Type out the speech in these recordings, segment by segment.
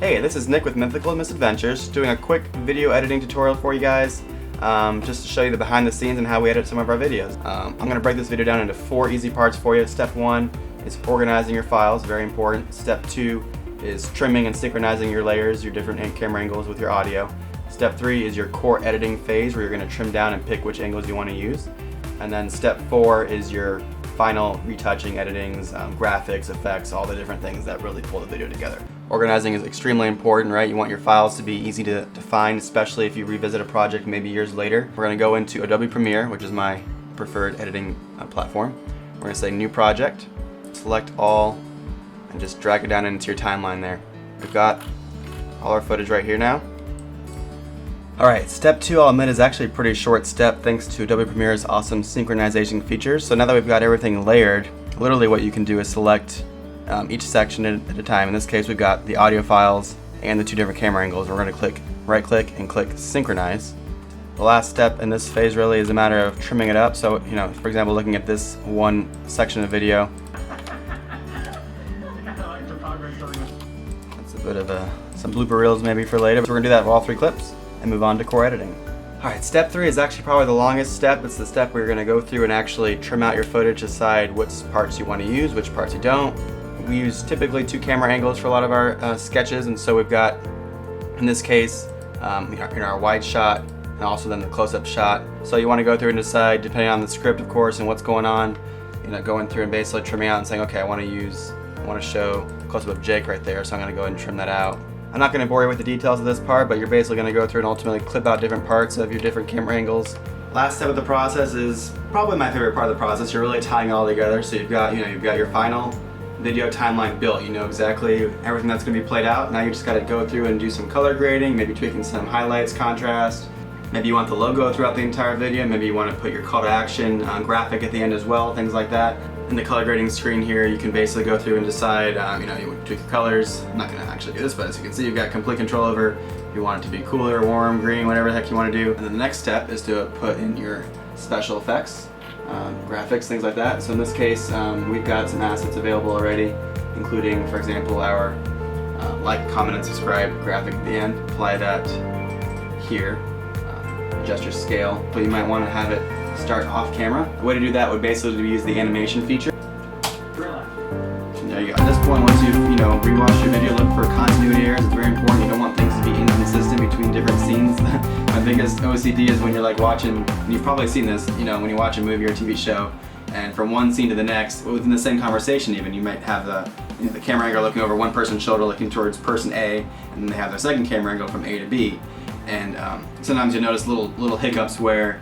Hey, this is Nick with Mythical Misadventures, doing a quick video editing tutorial for you guys, just to show you the behind the scenes and how we edit some of our videos. I'm going to break this video down into 4 easy parts for you. Step 1 is organizing your files, very important. Step 2 is trimming and synchronizing your layers, your different camera angles with your audio. Step 3 is your core editing phase, where you're going to trim down and pick which angles you want to use. And then step 4 is your final retouching, editings, graphics, effects, all the different things that really pull the video together. Organizing is extremely important, right? You want your files to be easy to find, especially if you revisit a project maybe years later. We're going to go into Adobe Premiere, which is my preferred editing platform. We're going to say New Project, select All, and just drag it down into your timeline there. We've got all our footage right here now. Alright, step 2, I'll admit, is actually a pretty short step thanks to Adobe Premiere's awesome synchronization features. So now that we've got everything layered, literally what you can do is select each section at a time. In this case, we've got the audio files and the 2 different camera angles. We're going to right click and click Synchronize. The last step in this phase really is a matter of trimming it up. So, for example, looking at this one section of video, that's a bit of some blooper reels maybe for later. So we're going to do that with all 3 clips and move on to core editing. Alright, step 3 is actually probably the longest step. It's the step where you're going to go through and actually trim out your footage, decide which parts you want to use, which parts you don't. We use typically 2 camera angles for a lot of our sketches, and so we've got, in this case, in our wide shot and also then the close-up shot. So you want to go through and decide, depending on the script of course and what's going on, going through and basically trimming out and saying, okay, I want to show a close-up of Jake right there, so I'm going to go ahead and trim that out. I'm not going to bore you with the details of this part, but you're basically going to go through and ultimately clip out different parts of your different camera angles. Last step of the process is probably my favorite part of the process. You're really tying it all together. So you've got your final video timeline built. You know exactly everything that's going to be played out. Now you just got to go through and do some color grading, maybe tweaking some highlights, contrast. Maybe you want the logo throughout the entire video. Maybe you want to put your call to action graphic at the end as well, things like that. In the color grading screen here, you can basically go through and decide, you want to tweak your colors. I'm not going to actually do this, but as you can see, you've got complete control over if you want it to be cooler, warm, green, whatever the heck you want to do. And then the next step is to put in your special effects, graphics, things like that. So in this case, we've got some assets available already, including, for example, our like, comment, and subscribe graphic at the end. Apply that here. Adjust your scale, but you might want to have it start off camera. The way to do that would basically be use the animation feature. There you go. At this point, once you've rewatched your video, look for continuity errors. It's very important. You don't want things to be inconsistent between different scenes. My biggest OCD is when you're like watching, and you've probably seen this, when you watch a movie or a TV show, and from one scene to the next, within the same conversation even, you might have the camera angle looking over one person's shoulder looking towards person A, and then they have their second camera angle from A to B. And sometimes you notice little hiccups where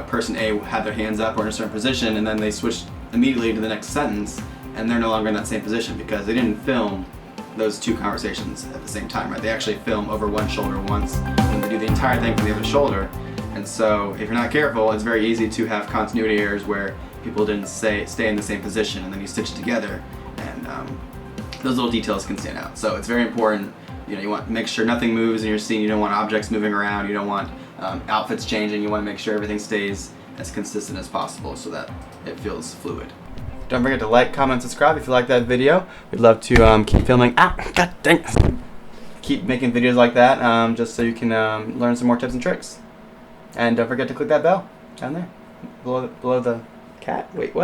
person A had their hands up or in a certain position, and then they switch immediately to the next sentence, and they're no longer in that same position because they didn't film those 2 conversations at the same time, right? They actually film over one shoulder once, and they do the entire thing from the other shoulder. And so if you're not careful, it's very easy to have continuity errors where people didn't stay in the same position, and then you stitch it together, and those little details can stand out. So it's very important. You want to make sure nothing moves in your scene. You don't want objects moving around. You don't want outfits changing. You want to make sure everything stays as consistent as possible so that it feels fluid. Don't forget to like, comment, subscribe if you like that video. We'd love to keep filming. God dang! Keep making videos like that, just so you can learn some more tips and tricks. And don't forget to click that bell down there below the cat. Wait, what?